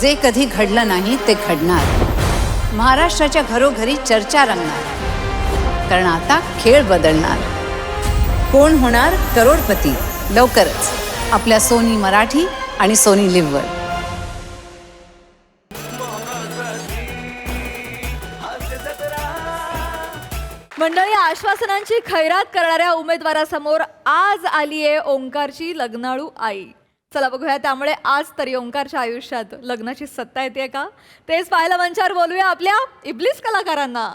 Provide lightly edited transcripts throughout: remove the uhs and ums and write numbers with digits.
जे कधी घडलं नाही ते घडणार. महाराष्ट्राच्या घरोघरी चर्चा रंगणार, कारण आता खेळ बदलणार. कोण होणार करोडपती लवकरच आपल्या सोनी मराठी आणि सोनी लिव्हवर. मंडळी, आश्वासनांची खैरात करणाऱ्या उमेदवारासमोर आज आलीये ओंकारची लग्नाळू आई. चला बघूया त्यामुळे आज तरी ओंकारच्या आयुष्यात लग्नाची सत्ता येते का तेच पाहायला मंचावर बोलूया आपल्या इब्लिस कलाकारांना.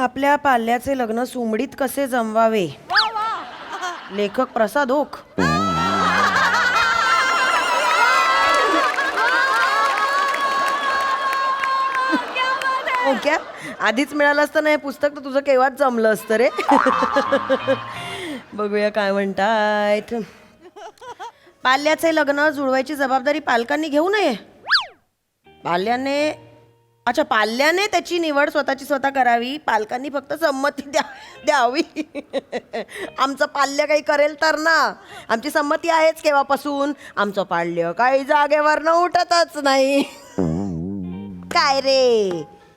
आपल्या पाल्याचे लग्न सुमडीत कसे जमवावे. लेखक प्रसाद ओक. ओके, आधीच मिळालं असतं ना हे पुस्तक तर तुझं केव्हाच जमलं असतं रे. बघूया काय म्हणतायत. पाल्याचे लग्न जुळवायची जबाबदारी पालकांनी घेऊ नये. पाल्याने त्याची निवड स्वतःची स्वतः करावी. पालकांनी फक्त संमती द्यावी. आमचं पाल्य काही करेल तर ना. आमची संमती आहेच केव्हापासून. आमचं पाल्य काही जागेवर उठतच नाही. काय रे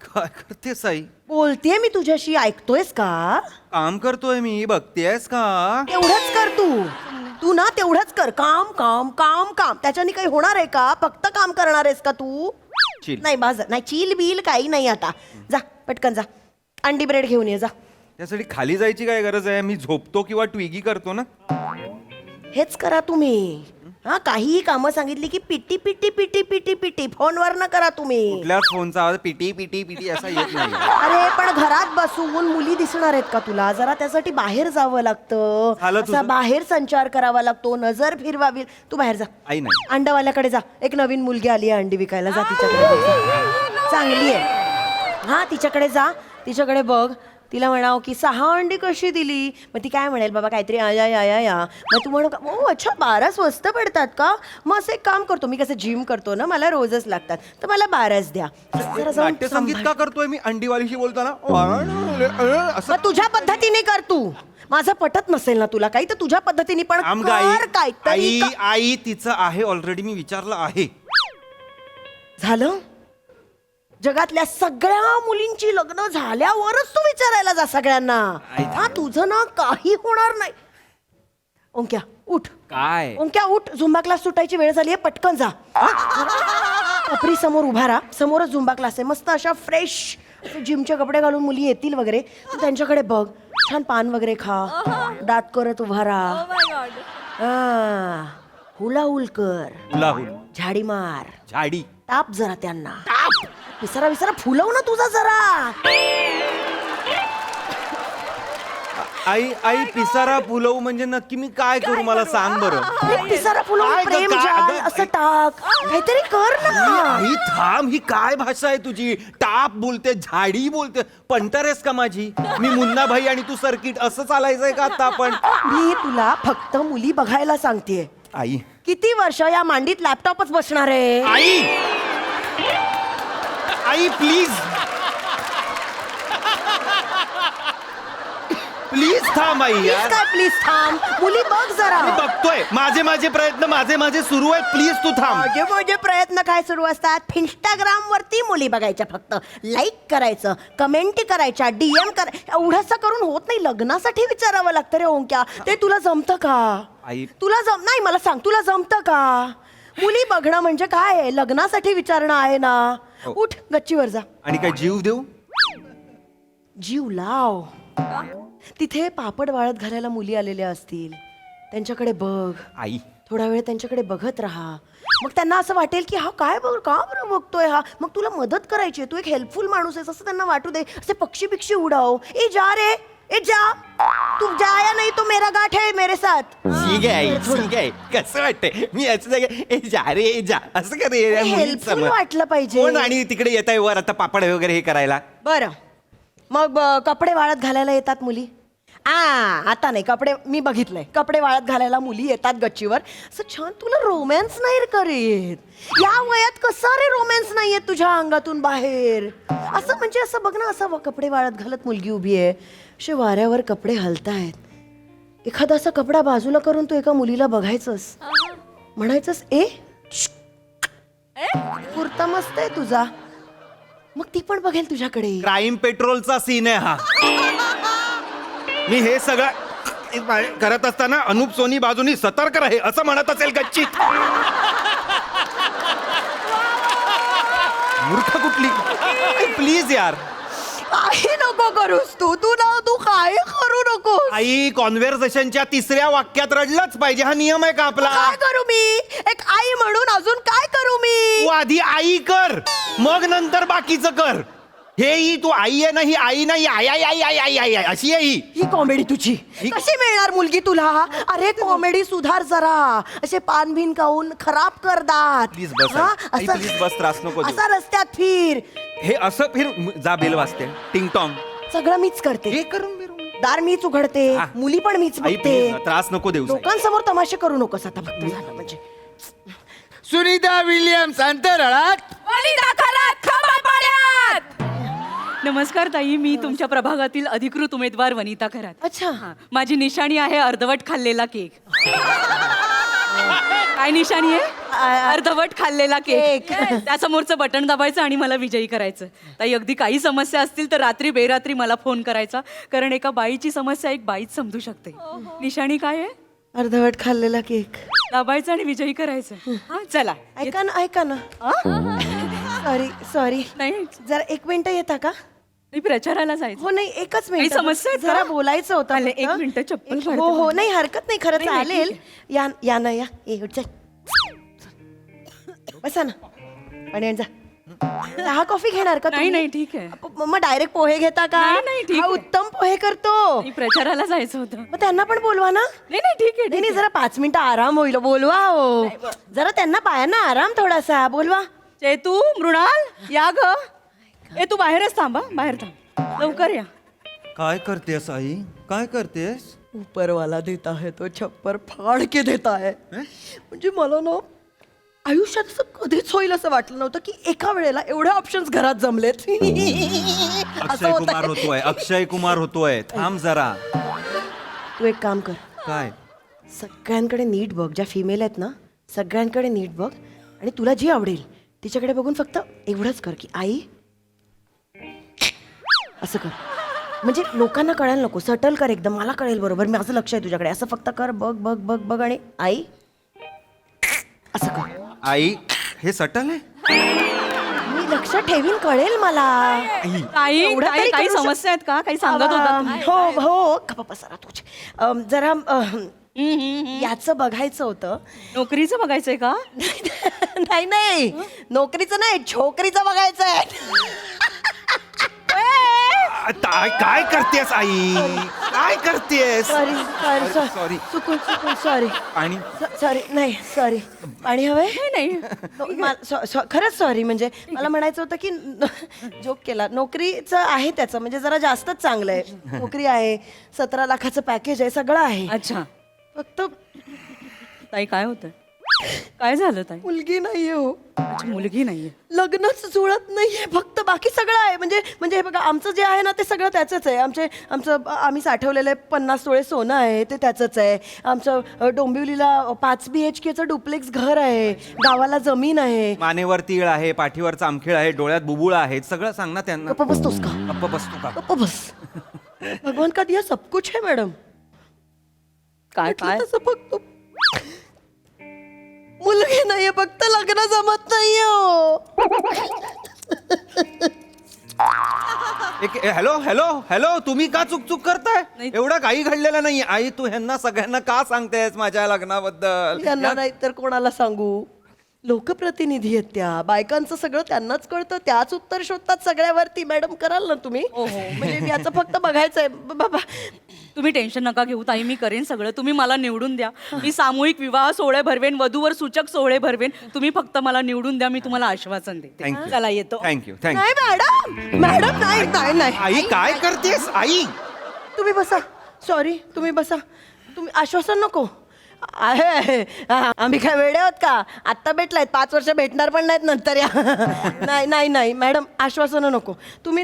काय करतेस आई? बोलतेय मी तुझ्याशी, ऐकतोयस का? काम करतोय मी, बघतेस का? तेवढंच कर तू ना तेवढंच कर. काम काम काम काम. त्याच्याने काही होणार आहे का? फक्त काम करणार आहेस का तू? चिल. नाही बाजार नाही, चील बिल काही नाही. आता जा पटकन जा, अंडी ब्रेड घेऊन ये जा. त्यासाठी खाली जायची काय गरज आहे? मी झोपतो किंवा ट्विगी करतो ना. हेच करा तुम्ही. हा, काहीही कामं सांगितली की पिटी पिटी पिटी पिटी पिटी फोनवर न करा तुम्ही. कुठल्याच फोनचा आवाज पिटी पिटी पिटी असा येत नाही. अरे पण घरात बसून मुली दिसणार आहेत का तुला? जरा त्यासाठी बाहेर जावं लागतं. झालं असा तुझं? बाहेर संचार करावा लागतो, नजर फिरवावी. तू बाहेर जा. आई नाही. अंडवाल्याकडे जा. एक नवीन मुलगी आली आहे अंडी विकायला. जा तिच्याकडे बघ जा. चांगली आहे. हा, तिच्याकडे जा. तिच्याकडे बघ. तिला म्हणाव की 6 अंडी कशी दिली. मग ती काय म्हणेल, बाबा काहीतरी या या या या. मग तू म्हणू ओ अच्छा 12 स्वस्त पडतात का? मग असं एक काम करतो मी, कसं जिम करतो ना, मला रोजच लागतात तर मला 12च द्या. जरा जाऊन नाट्य संगीत का करतोय मी अंडीवालीशी बोलताना? असं मग तुझ्या पद्धतीने कर तू. माझं पटत नसेल ना तुला काही तर तुझ्या पद्धतीने पण थांब कर. गं, काय आई आई तिचं आहे ऑलरेडी, मी विचारलं आहे. झालं. जगातल्या सगळ्या मुलींची लग्न झाल्यावरच तू विचारायला जा सगळ्यांना. हा, तुझं ना काही होणार नाही. ओंक्या उठ. काय? ओंक्या उठ. झुंबा क्लास सुटायची वेळ झाली आहे, पटकन जा. कपरी समोर उभा राहा. समोरच झुंबा क्लास आहे. मस्त अशा फ्रेश जिमचे कपडे घालून मुली येतील वगैरे. तू त्यांच्याकडे बघ. छान पान वगैरे खा. दात करत उभा राहा. Oh my God. हा, हुलाहुल कर. हुलाहुल, झाडी मार. झाडी. ताप जरा त्यांना. विसरा विसरा फुलव ना तुझा जरा. आई आई पिसारा फुलवू म्हणजे नक्की मी काय करू मला सांग बरं. अरे पिसारा फुलवून काय ग, प्रेम काय? जाल अगं, असं टाक. काहीतरी कर ना. आई थांब, ही काय भाषा आहे तुझी? टाप बोलते, झाडी बोलते. पंटर आहेस का माझी? मी मुन्ना भाई आणि तू सर्किट असं चालायचंय का आता आपण? मी तुला फक्त मुली बघायला सांगतेय. आई किती वर्ष या मांडीत लॅपटॉपच बसणार आहे? आई आई प्लीज प्लीज थांब आई प्लीज यार. काय प्लीज थांब. मुली बघ जरा. मी बघतोय. माझे प्रयत्न माझे सुरू आहेत. प्लीज तू थांब. माझे प्रयत्न काय सुरू असतात? इंस्टाग्राम वरती मुली बघायच्या, फक्त लाईक करायचं, कमेंट करायच्या, DM करायचं. एवढंसं करून होत नाही. लग्नासाठी विचारावं लागतं रे ओंक्या. ते तुला जमतं का? आई तुला नाही, मला सांग, तुला जमतं का? मुली बघणं म्हणजे काय आहे? लग्नासाठी विचारणं आहे ना. हो. उठ, गच्चीवर जा. आणि काय जीव देऊ? जीव लाव. तिथे पापड वाळत घालायला मुली आलेल्या असतील, त्यांच्याकडे बघ. आई थोडा वेळ त्यांच्याकडे बघत राहा. मग त्यांना असं वाटेल की हा काय बघ, का बरं बघतोय हा. मग तुला मदत करायची आहे, तू एक हेल्पफुल माणूस आहेस असं त्यांना वाटू दे. असे पक्षी बिक्षी उडाव. ए जा रे, ए जा. तू जाया नाही तो मेरा गाठ है मेरे साथ. ठीक आहे आई, ठीक आहे. कसं वाटतंय मी असं ए जा रे ए जा असं कर रे. हेल्पफुल वाटलं पाहिजे. कोण आणि तिकडे येत आहे वर आता पापड वगैरे हे करायला? बरं, मग कपडे वाळत घालायला येतात मुली आता नाही, कपडे मी बघितलंय, कपडे वाळत घालायला मुली येतात गच्चीवर, असं छान. तुला रोमॅन्स नाही करेत या वयात, कसा रे रोमॅन्स नाहीये तुझ्या अंगातून बाहेर? असं म्हणजे असं बघ ना, असं कपडे वाळत घालत मुलगी उभी आहे, असे वाऱ्यावर कपडे हलतायत, एखादा असा कपडा बाजूला करून तू एका मुलीला बघायचंस, म्हणायचंस ए कुर्ता मस्त आहे तुझा, मग ती पण बघेल तुझ्याकडे. क्राईम पेट्रोलचा सीन आहे हा. मी हे सगळं करत असताना अनुप सोनी बाजूनी सतर्क राहे असं म्हणत असेल गच्चीत. मूर्ख कुठली. प्लीज यार, काही नको करूस तू काय करू नको. आई कॉन्व्हर्सेशनच्या तिसऱ्या वाक्यात रडलंच पाहिजे, हा नियम आहे का आपला? काय करू मी एक आई म्हणून, अजून काय करू मी? तू आधी आई कर, मग नंतर बाकीचं कर. हे ही तू आई आहे ना, ही आई नाही, आई आई आई आई आई आई आई अशी आहे ही. ही कॉमेडी तुझी कशी मिळणार मुलगी तुला? अरे कॉमेडी सुधार जरा, असे पान भिन खाऊन खराब करतात. प्लीज बस आई, प्लीज बस, त्रास नको देऊ. असा रस्त्यात फिर, हे असं फिर जा, बेल वाजते, टिंग टॉंग. सगळं मीच करते, हे करून बिरून. दार मीच उघडते, हा. मुली पण मीच आई बघते. प्लीज त्रास नको देऊ. लोकांसमोर तमाशे करू नकोस आता, फक्त झालं म्हणजे. सुनीता विल्यम्स अंतराळात. नमस्कार ताई, मी तुमच्या प्रभागातील अधिकृत उमेदवार वनिता खरात. अच्छा, माझी निशाणी आहे अर्धवट खाल्लेला केक. काय निशाणी आहे? अर्धवट खाल्लेला केक. त्यासमोरचं बटन दाबायचं आणि मला विजयी करायचं. ताई अगदी काही समस्या असतील तर रात्री बेरात्री मला फोन करायचा, कारण एका बाईची समस्या एक बाईच समजू शकते. निशाणी काय आहे? अर्धवट खाल्लेला केक. दाबायचं आणि विजयी करायचं. हा चला. ऐका ना सॉरी नाही जरा एक मिनिट येता का? नाही, प्रचाराला जायचं. हो नाही, एकच मिनिट, समस्या आहेत का? जरा बोलायचं होतं आले, फक्त. एक मिनिटं, चप्पल हो काढते हो मला. नाही हरकत नाही, खरंच नाही, नाही, चालेल. या ना या चल बसा ना, पाणी आण जा. चहा कॉफी घेणार का नाही तुम्ही? नाही ठीक आहे. मग डायरेक्ट पोहे घेता का? नाही, नाही, ठीक हा आहे. उत्तम पोहे करतो. नाही, प्रचाराला जायचं होतं. मग त्यांना पण बोलवा ना. नाही नाही ठीक आहे, नाही ठीक नाही, आहे. जरा 5 मिनिटं आराम होईल, बोलवा हो. जरा त्यांना पायांना आराम थोडासा, बोलवा. चेतू, मृणाल या ग. ए तू बाहेरच थांबा, बाहेर थांब, लवकर या. काय करतेस आई, काय करतेस? ऊपर वाला देता है तो छप्पर फाड़ के देता है. म्हणजे मला ना आयुष्यात असं कधीच होईल असं वाटलं नव्हतं की एका वेळेला एवढे ऑप्शन्स घरात जमलेत. अक्षय कुमार होतोय, अक्षय कुमार होतोय. थांब जरा. तू एक काम कर, काय? सगळ्यांकडे नीट बघ, ज्या फिमेल आहेत ना सगळ्यांकडे नीट बघ, आणि तुला जी आवडेल तिच्याकडे बघून फक्त एवढंच कर की आई असं कर. म्हणजे लोकांना कळायला नको, सटल कर एकदम, मला कळेल बरोबर, माझं लक्ष आहे तुझ्याकडे, असं फक्त कर, बघ बघ बघ बघ, आणि आई असं कर. आई हे सटल आहे. मी लक्ष ठेवीन, कळेल मला. ताई एवढं ताई, तरी काही करू समस्या आहेत का? काही सांगत होता तुम्ही? हो हो, गप्पा बसा तुझे. जरा याचं बघायचं होतं. नोकरीचं बघायचंय का? नाही नाही, नोकरीचं नाही, छोकरीचं बघायचं आहे. काय करतेस आई, काय करतेस? Sorry sorry. चुकून सॉरी. आणि सॉरी नाही, सॉरी. पाणी हवंय? नाही खरंच सॉरी, म्हणजे मला म्हणायचं होतं की जोक केला. नोकरीचं आहे त्याचं, म्हणजे जरा जास्तच चांगलं आहे. नोकरी आहे, 17 लाखाचं पॅकेज आहे, सगळं आहे. अच्छा फक्त ताई काय होतं? काय झालं ताई? मुलगी नाहीये हो. अच्छा, मुलगी नाहीये. लग्नच जुळत नाहीये, फक्त बाकी सगळं आहे. म्हणजे हे बघा, आमचं जे आहे ना ते सगळं त्याचंच आहे. आम्ही साठवलेलं 50 तोळे सोनं आहे, ते त्याचंच आहे. आमचं डोंबिवलीला 5 BHKचं डुप्लेक्स घर आहे, गावाला जमीन आहे. मानेवर तीळ आहे, पाठीवर चामखीळ आहे, डोळ्यात बुबुळ आहेत, सगळं सांग ना त्यांना. गप्प बसतोस का? गप्प बसतो का? गप्प बस. भगवान का दिया सब कुछ है मॅडम. काय काय? तसं फक्त मुलगी नाहीये, फक्त लग्न जमत नाहीये हो. हॅलो हॅलो हॅलो, तुम्ही का चुक करताय? नाही. एवढं काही घडलेलं नाही. आई तू ह्यांना सगळ्यांना का सांगतेस माझ्या लग्नाबद्दल? यांना नाही तर कोणाला सांगू? लोकप्रतिनिधी आहेत त्या, बायकांचं सगळं त्यांनाच कळतं, त्याच उत्तर शोधतात सगळ्यावरती. मॅडम कराल ना तुम्ही? म्हणजे याचं फक्त बघायचंय बाबा. तुम्ही टेन्शन नका घेऊ ताई, मी करेन सगळं. तुम्ही मला निवडून द्या, मी सामूहिक विवाह सोहळे भरवेन, वधूवर सूचक सोहळे भरवेन. तुम्ही फक्त मला निवडून द्या, मी तुम्हाला आश्वासन देते. थँक्यू. चला येतो. थँक्यू. नाही मॅडम, मॅडम नाही नाही नाही. आई काय करतेस आई? तुम्ही बसा, सॉरी तुम्ही बसा. तुम्ही आश्वासन नको. आहे आम्ही काय वेडे आहोत का? आत्ता भेटलायत, 5 वर्ष भेटणार पण नाहीत नंतर या. नाही नाही नाही मॅडम, आश्वासनं नको. तुम्ही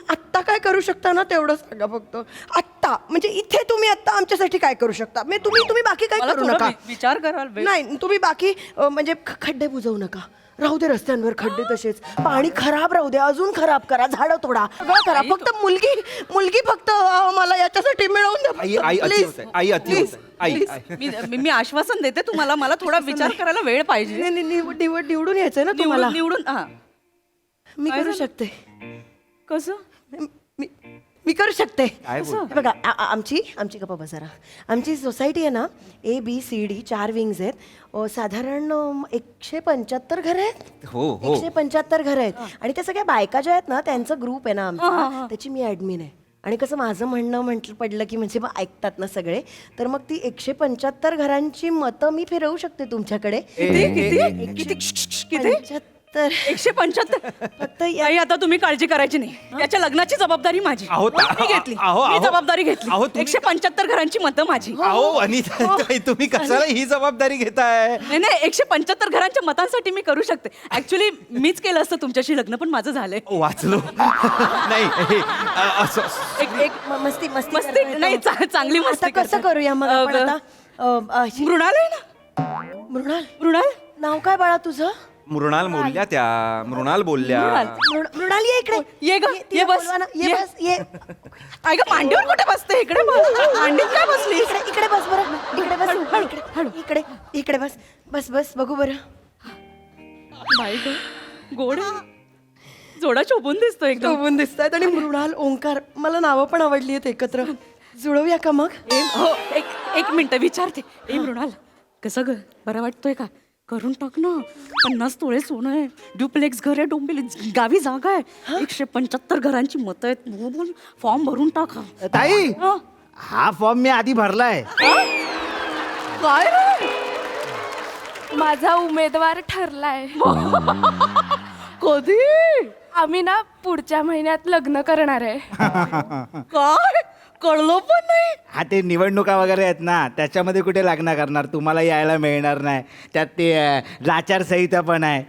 आत्ता काय करू शकता ना तेवढं सांगा फक्त. आत्ता म्हणजे इथे तुम्ही आत्ता आमच्यासाठी काय करू शकता? म्हणजे तुम्ही बाकी काय मला करू थोडा नका. विचार कराल वेळ. नाही तुम्ही बाकी म्हणजे खड्डे बुजवू नका. राहू दे रस्त्यांवर खड्डे तसेच. पाणी खराब राहू दे, अजून खराब करा, झाडं तोडा, सगळं करा. फक्त मुलगी फक्त मला याच्यासाठी मिळवून द्या. आई आई अति Please. होतंय. आई अति होतंय. आई मी आश्वासन देते तुम्हाला. मला थोडा विचार करायला वेळ पाहिजे. निवडून यायचंय ना तुम्हाला. निवडून हा मी काय करू झालं? शकते. कसं मी करू शकते. काय बोलते? हे बघा आमची गप्पा बसारा. आमची सोसायटी आहे ना, ABCD 4 विंग्स आहेत. साधारण 175 घर आहेत. हो हो 175 घर आहेत. आणि त्या सगळ्या बायका ज्या आहेत ना, त्यांचा ग्रुप आहे ना आमचा, त्याची मी ऍडमिन आहे. आणि कसं माझं म्हणणं पडलं की म्हणजे मग ऐकतात ना सगळे, तर मग ती 175 घरांची मतं मी फिरवू शकते तुमच्याकडे. किती 175. फक्त आई आता तुम्ही काळजी करायची नाही. त्याच्या लग्नाची जबाबदारी माझी. अहो, मी घेतली. अहो, मी अहो. जबाबदारी घेतली. अहो, तुम्ही- 175 घरांची मतं माझी. अहो अनिता ताई, तुम्ही कशाला ही जबाबदारी घेताय? नाही 175 घरांच्या मतांसाठी मी करू शकते. ऍक्च्युली मीच केलं असतं तुमच्याशी लग्न, पण माझं झालंय. वाचलो. नाही हे, असं एक मस्ती मस्ती करतोय नाही तो. चांगली आता मस्ती कसं करते. करूया मग आपण आता? मृणाल आहे ना? मृणाल नाव काय बाळा तुझं? मृणाल बोलल्या त्या. मृणाल बोलल्या. मृणाल ये इकडे. ये ग, तिला ये बस, बोलवा ना. ये ये. बस ये. आई ग मांडीवर कुठे बसते? इकडे बस. मांडीत काय बसली? इकडे बस बरं. इकडे बस. इकडे बस बघू बरं. बाई ग गोड जोडा शोभून दिसतो एकदम. शोभून दिसतायत. आणि मृणाल ओंकार, मला नावं पण आवडली आहेत एकत्र. जुळवूया का मग? हो एक मिनिट विचारते. ए मृणाल, कसं ग, बरं वाटतोय का? करून टाक ना. 50 तोळे सोनं आहे, ड्युप्लेक्स घर आहे, डोंबिवली गावी जागा आहे, 175 घरांची मतं आहेत. फॉर्म भरून टाका. ताई हं? हा फॉर्म मी आधी भरलाय. काय रे? माझा उमेदवार ठरलाय. कधी? आम्ही ना पुढच्या महिन्यात लग्न करणार आहे. काय कळलं पण नाही. हा ते निवडणुका वगैरे आहेत ना, त्याच्यामध्ये कुठे लग्न करणार? तुम्हाला यायला मिळणार नाही. त्यात ते लाचार संहिता पण आहे.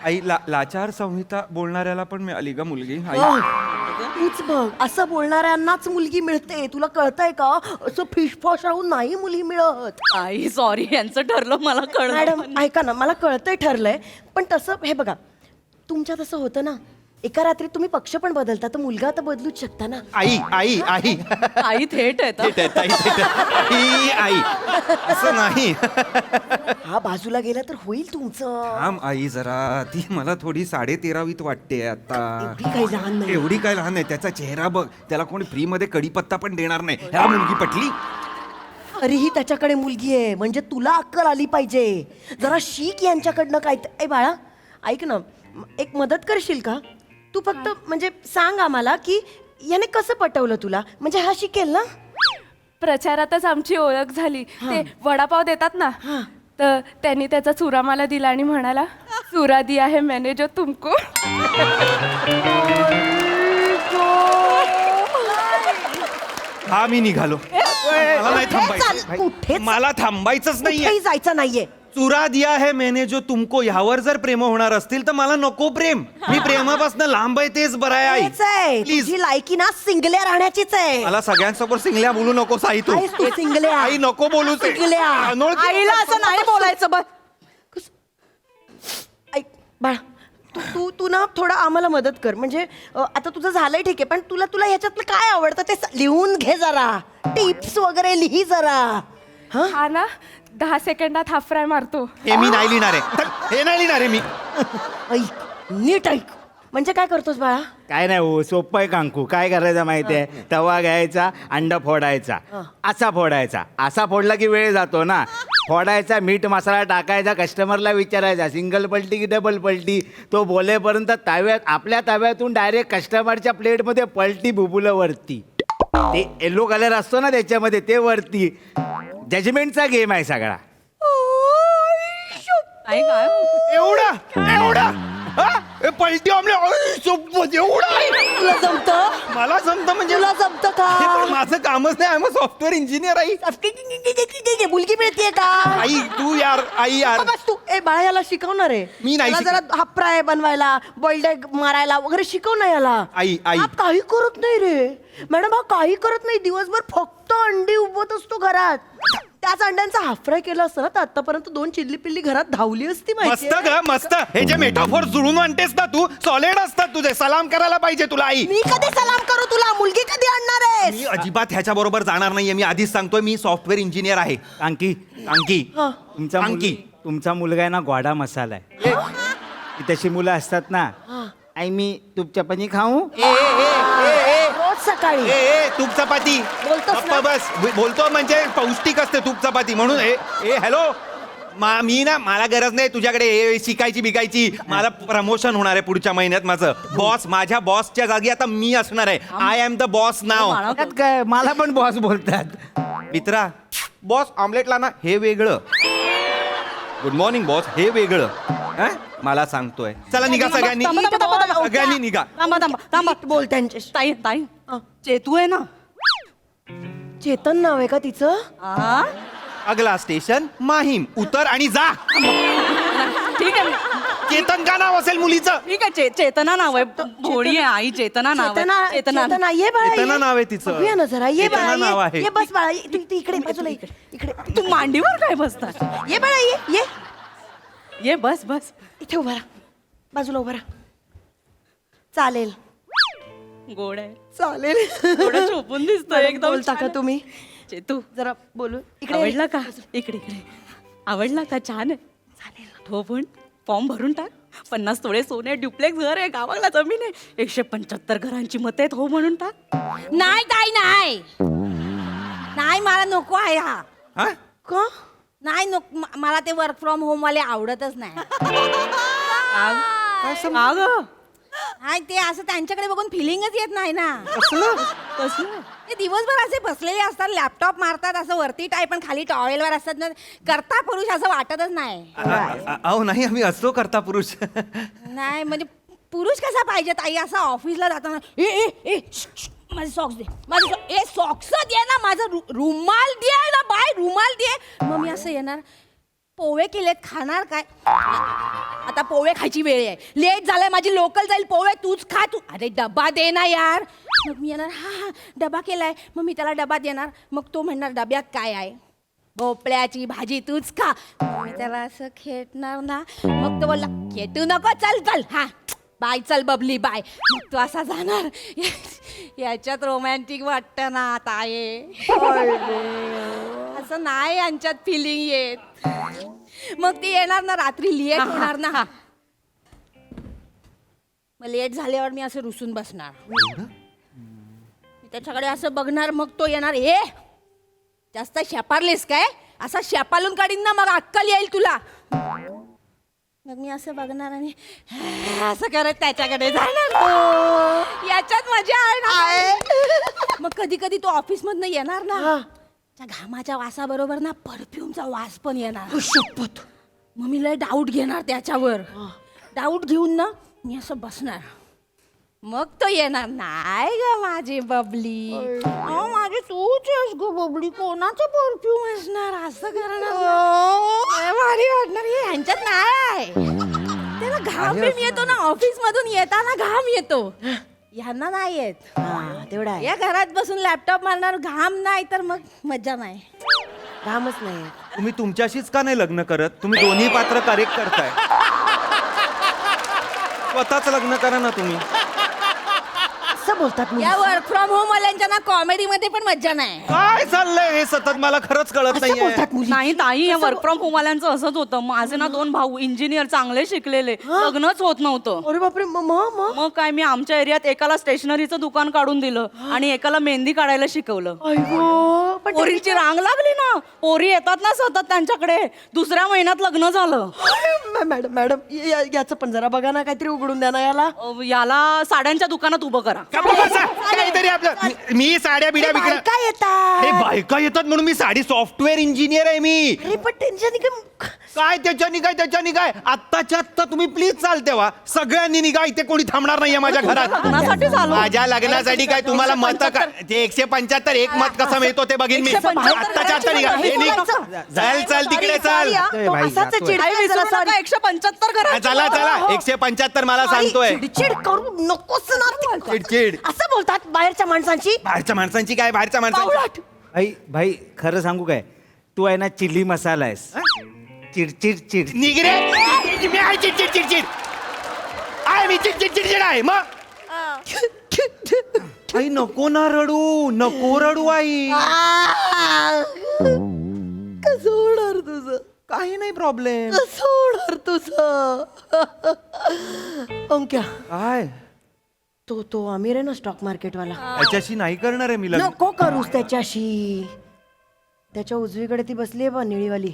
आई लाचार संहिता बोलणाऱ्याला पण मिळाली का मुलगी? आई तूच बघ, असं बोलणाऱ्यांनाच मुलगी मिळते. तुला कळतंय का? असं फिशफॉश राहून नाही मुली मिळत. आई सॉरी, यांचं ठरलं मला कळलं. मॅडम ऐका ना, मला कळतंय ठरलंय, पण तसं हे बघा, तुमच्या तसं होतं ना, एका रात्रीत तुम्ही पक्ष पण बदलता, तर मुलगा तर बदलूच शकता ना. आई आई आई आई थेट आहे थेट आहे, ताई, थेट आहे. ही आई असं नाही. हा बाजूला गेला तर होईल तुमचं. थांब आई जरा, ती मला थोडी 13.5वीत वाटते आता. एवढी काही लहान नाही. एवढी काय लहान आहे? त्याचा चेहरा बघ. त्याला कोणी फ्री मध्ये कढीपत्ता पण देणार नाही. ह्या मुलगी पटली. तरीही त्याच्याकडे मुलगी आहे, म्हणजे तुला अक्कल आली पाहिजे. जरा शिक यांच्याकडनं काय. ए बाळा ऐक ना, एक मदत करशील का? तू फक्त म्हणजे सांग आम्हाला की याने कसं पटवलं तुला, म्हणजे हा शिकेल ना. प्रचारातच आमची ओळख झाली. ते वडापाव देतात ना, तर त्यांनी त्याचा चुरा मला दिला आणि म्हणाला, चुरा दिया है मैंने जो तुमको. हा मी निघालो. मला नाही थांबायचं. कुठेच मला थांबायचंच नाहीये. कुठेही जायचं नाहीये. चुरा दिया है मैंने जो तुमको, ह्यावर जर प्रेम होणार असतील तर मला नको प्रेम. मी प्रेमापासून लांब आहे, तेच बरं आहे आई. तेच आहे. प्लीज तुझी लायकी ना सिंगल्या राहण्याचीच आहे. मला सगळ्यांसमोर सिंगल्या बोलू नकोस आई. तू आहेस तू सिंगल्या. आई नको बोलू ते. सिंगल्या. अनोळखी आईला असं नाही बोलायचं. बस ऐक बाळा, तू ना थोडं आम्हाला मदत कर. म्हणजे आता तुझं झालंय ठीक आहे, पण तुला ह्याच्यातलं काय आवडतं ते लिहून घे जरा. टिप्स वगैरे लिही जरा. हा ना 10 सेकंदात हाफ फ्राय मारतो. हे मी नाही लिहिणार आहे. हे नाही लिहिणार आहे मी. ऐक नीट ऐक. म्हणजे काय करतोस बाळा? काय नाही हो, सोपं आहे कांकू. काय करायचं माहिती आहे? तवा घ्यायचा, अंडा फोडायचा, असा फोडायचा. असा फोडला की वेळ जातो ना. फोडायचा, मीठ मसाला टाकायचा, कस्टमरला विचारायचा सिंगल पलटी की डबल पलटी. तो बोलेपर्यंत आपल्या तव्यातून डायरेक्ट कस्टमरच्या प्लेटमध्ये पलटी बुबुलं वरती. ते येलो कलर असतो ना त्याच्यामध्ये, ते वरती. जजमेंटचा गेम आहे सगळा. आई काय एवढा हा? हे पलटी आमले सोबत एवढा तुला जमतं? मला जमतं म्हणजे तुला जमतं का? हे पण माझं कामच नाही. I am a software engineer. आई मुलगी मिळतीये का? आई तू यार, आई यार. बस तू ए बाळा याला शिकवणार आहे. मी नाही याला जरा हाफ फ्राय बनवायला, बॉइल्ड एग मारायला वगैरे शिकव ना याला. आई, आई. हा काही करत नाही रे मॅडम. हा काही करत नाही. दिवसभर फक्त अंडी उबवत असतो घरात. त्याच अंड्यांचा हाफ फ्राय केला असतं ना तर आतापर्यंत 2 चिल्ली पिल्ली घरात धावली असती. मस्त माहिती ग मस्त. हे जे मेटाफोर जुळून आणतेस ना तू, सॉलिड असतात तुझे. सलाम करायला पाहिजे तुला आई. मी कधी सलाम करू तुला? मुलगी कधी आणणार आहे? मी अजिबात ह्याच्या बरोबर जाणार नाहीये. मी आधीच सांगतोय, मी सॉफ्टवेअर इंजिनियर आहे. अंकी अंकी तुमचा अंकी. तुमचा मुलगा आहे ना गोडा मसाला आहे. ती तशी मुलं असतात ना, आई मी तूप चपाती खाऊ. रोज सकाळी तूप चपाती बोलतोस ना? गप्प बस. बोलतो म्हणजे पौष्टिक असते तूप चपाती म्हणून. हॅलो, मी ना, मला गरज नाही तुझ्याकडे हे शिकायची बिकायची. मला प्रमोशन होणार आहे पुढच्या महिन्यात. माझं बॉस, माझ्या बॉसच्या जागी आता मी असणार आहे. आय एम द बॉस नाव. त्यात काय, मला पण बॉस बोलतात. मित्रा, बॉस ऑमलेटला ना हे वेगळं, गुड मॉर्निंग बॉस हे वेगळं. हं? मला सांगतोय. चला निघा सगळ्यांनी, सगळ्यांनी निघा. थांबा बोल त्यांच्याशी. ताई ताई चेतू आहे ना. चेतन नाव आहे का तिचं? हा? अगला स्टेशन माहीम. उतर आणि जा. ठीक आहे चेतन का नाव असेल मुलीचं? ठीक आहे. चेतना नाव आहे. भोळी आहे आई. चेतना नाव आहे. चेतना ये बाळा, चेतना ये. नाव आहे तिचं. बघूया ना जरा. ये चेतना बाळा, नाव ये. आहे. ये बस बाळा, ये. तू इकडे बाजूला इकडे इकडे. तू मांडीवर काय बसता? ये बाळा, ये ये ये बस बस. इथे उभा राहा. बाजूला उभा राहा. चालेल गोड आहे. चालेल. थोडं झोपून दिसतोय एकदम. बोलता का छान. तुम्ही? चेतू जरा बोलू इकडे. आवडला का? इकडे इकडे. आवडला का? छान आहे. चालेल. हो पण फॉर्म भरून टाक. 50 तोळे सोने, ड्युप्लेक्स घर आहे, गावाला जमीन आहे, 175 घरांची मतं आहेत. हो म्हणून टाक. नाही ताई नाही नाही मला नको आहे हा. हा? का? नाही नको मला ते वर्क फ्रॉम होम वाले आवडतच नाही. का ग? नाही ते असं त्यांच्याकडे बघून फिलिंगच येत नाही ना. कसलं? ते दिवसभर असे बसलेले असतात, लॅपटॉप मारतात, असं वरती टाय पण खाली टॉवेलवर असतात ना. करता पुरुष असं वाटतच नाही. अहो नाही, आम्ही असतो करता पुरुष. नाही म्हणजे पुरुष कसा पाहिजे ताई? असं ऑफिसला जाताना ए ए ए माझे सॉक्स दे, माझे ए सॉक्स दे ना, माझा रुमाल दे ना बाय, रुमाल दे. मग मी असं येणार, पोहे केलेत खाणार काय? आता पोहे खायची वेळ आहे, लेट झालाय, माझी लोकल जाईल, पोहे तूच खा तू. अरे डबा दे ना यार. मग मी येणार, हा हा डबा केलाय. मग मी त्याला डबा देणार. मग तो म्हणणार डब्यात काय आहे? भोपळ्याची भाजी, तूच खा. मग मी त्याला असं खेटणार ना. मग तो बोलला खेटू नको, चल चल, हा बाय, चल बबली बाय. मग तो असा जाणार. याच्यात रोमॅन्टिक वाटतं ना ताये. असं नाही यांच्यात फिलिंग येत. मग ती येणार ना रात्री, लेट होणार ना. मग लेट झाल्यावर मी असं रुसून बसणार. मी त्याच्याकडे असं बघणार. मग तो येणार, ए जास्त शेपारलीस काय? असा शेपालून काढीन ना, मग अक्कल येईल तुला. मग मी असं बघणार आणि असं करत त्याच्याकडे जाणार. याच्यात मजा आहे. मग कधी कधी तो ऑफिस मधनं येणार ना, त्या घामाच्या वासाबरोबर ना परफ्यूमचा वास पण येणार. शपथ. मग मी लय डाऊट घेणार त्याच्यावर. डाऊट घेऊन ना मी असं बसणार. मग तो येणार, नाही ग माझी बबली, अहो माझी तूच आहेस ग बबली, कोणाचं परफ्यूम असणार? असं करणार. भारी वाटणार. हे ह्यांच्यात नाही. त्याला घाम बिम येतो ना, ऑफिस मधून येताना घाम येतो. ह्यांना नाही येत. तेवढा आहे. या घरात बसून लॅपटॉप मारणार, घाम नाही तर मग मजा नाही. कामच नाही. तुम्ही तुमच्याशीच का नाही लग्न करत? तुम्ही दोन्ही पात्र करेक्ट करताय. स्वतःच लग्न करा ना तुम्ही. असं बोलतात मुली. या वर्क फ्रॉम होम वाल्यांच्या ना कॉमेडी मध्ये पण मजा नाही. काय चाललंय हे सतत? मला खरंच कळत असं नाहीये. बोलतात मुली. नाही ताई, या वर्क फ्रॉम होम वाल्यांचं असंच होतं. माझे ना 2 भाऊ इंजिनियर, चांगले शिकलेले, लग्नच होत नव्हतं. अरे बापरे. मग काय, मी आमच्या एरियात एकाला स्टेशनरीचं दुकान काढून दिलं आणि एकाला मेहंदी काढायला शिकवलं. पण पोरींची रांग लागली ना, पोरी येतात ना सतत त्यांच्याकडे. दुसऱ्या महिन्यात लग्न झालं. मॅडम मॅडम याचं पण जरा बघा ना, काहीतरी उघडून द्या ना याला. याला साड्यांच्या दुकानात उभं करा. बसा. काहीतरी आपलं मी साड्या बिड्या विकणार. बायका येतात. हे बायका येतात म्हणून मी साडी सॉफ्टवेअर इंजिनियर आहे मी. अरे पण टेन्शन काय त्याच्यानी काय आत्ताच्या आत्ता तुम्ही प्लीज चालते वा. सगळ्यांनी निघा, इथे कोणी थांबणार नाहीये माझ्या घरात. माझ्या लग्नासाठी काय तुम्हाला मत ते 175 एक मत कसं मिळतो ते बघीन मी. आत्ताच्या आत्ता निघा. हे निघ. चल तिकडे चल. असाच चिडचिड 175 करा. चला 175 मला सांगतोय. चिडचिड करू नकोस ना. चिडचिड असं बोलतात बाहेरच्या माणसांची. बाहेरच्या माणसांची काय बाहेरच्या माणसांची. भाई खरं सांगू काय, तू आहे ना चिली मसाला आहेस. चिडचिड निघ रे. मी आहे चिडचिड आहे मी चिडचिड आहे मग. आई नको ना रडू आई. कसं होणार तुझं? काही नाही प्रॉब्लेम. कसं होणार तुझं? अंक्या, काय तो अमीर आहे ना स्टॉक मार्केटवाला. त्याच्याशी नाही करणार आहे मी लग्न. नको करूस त्याच्याशी. त्याच्या उजवीकडे ती बसली आहे बा निळीवाली.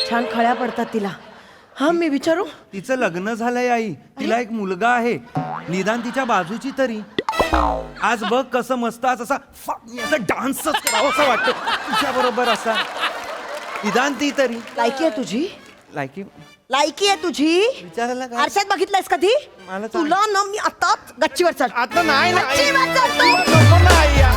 छान खळ्या पडतात तिला. हा मी विचारू. तिचं लग्न झालंय आई. तिला एक मुलगा आहे. निदान तिच्या बाजूची तरी. आज बघ कसं मस्त आज असा डान्सच करावं असं वाटतं तिच्या बरोबर असा. निदान ती तरी लायकी आहे तुझी. लायकी लायकी आहे तुझी. विचारायला काय आरशात बघितलंयस कधी? मला चाल- तुला ना मी आता गच्चीवर चढ. आता नाही ना आई. गच्चीवर चढतो. नको ना आई या.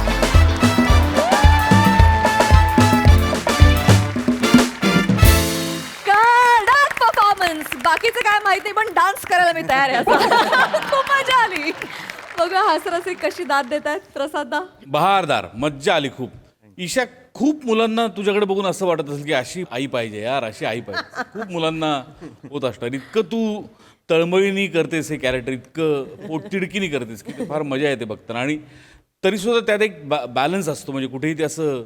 Dance performance. बाकीचं काय माहिती पण डान्स करायला मी तयार आहे असं. खूप मजा आली. बघा हासरसी कशी दाद देत आहेत प्रसाददा. बहारदार, मज्जा आली खूप. ईशा, खूप मुलांना तुझ्याकडे बघून असं वाटत असेल की अशी आई पाहिजे यार, अशी आई पाहिजे. खूप मुलांना होत असणार. इतकं तू तळमळीनी करतेस हे कॅरेक्टर, इतकं पोटतिडकीनी करतेस की ते फार मजा येते बघताना. आणि तरीसुद्धा त्यात एक बॅलन्स असतो, म्हणजे कुठेही ते असं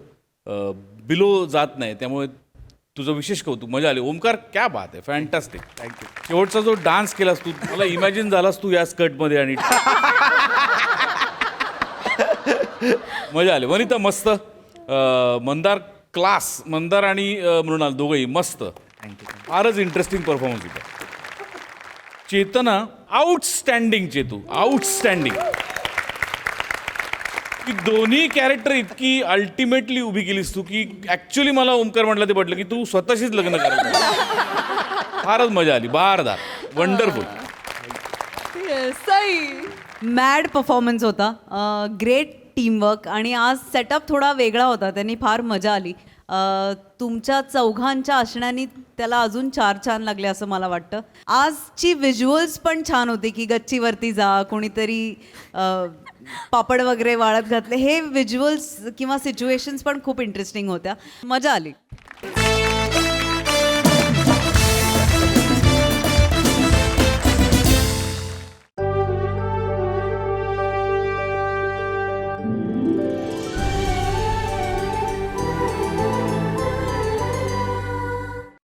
बिलो जात नाही. त्यामुळे तुझं विशेष कौतुक, मजा आली. ओमकार, क्या बात आहे, फॅन्टास्टिक. थँक्यू. शेवटचा जो डान्स केलास तू, मला इमॅजिन झालास तू या स्कर्टमध्ये आणि मजा आली. वनिता मस्त. मंदार क्लास. मंदार आणि मृणाल दोघंही मस्त. फारच इंटरेस्टिंग परफॉर्मन्स होता. चेतना आउटस्टँडिंग. चेतू आउटस्टँडिंग. की दोन्ही कॅरेक्टर इतकी अल्टिमेटली उभी केलीस तू की ऍक्च्युली मला ओमकार म्हटलं ते पटलं की तू स्वतःशीच लग्न करायचं. फारच मजा आली. बहारदार, वंडरफुल. सई. मॅड परफॉर्मन्स होता. Great teamwork. आणि आज सेटअप थोडा वेगळा होता, त्यांनी फार मजा आली. तुमच्या चौघांच्या असण्याने त्याला अजून 4 छान लागले असं मला वाटतं. आजची व्हिज्युअल्स पण छान होती की गच्चीवरती जा, कोणीतरी पापड वगैरे वाळत घातले. हे व्हिज्युअल्स किंवा सिच्युएशन्स पण खूप इंटरेस्टिंग होत्या. मजा आली.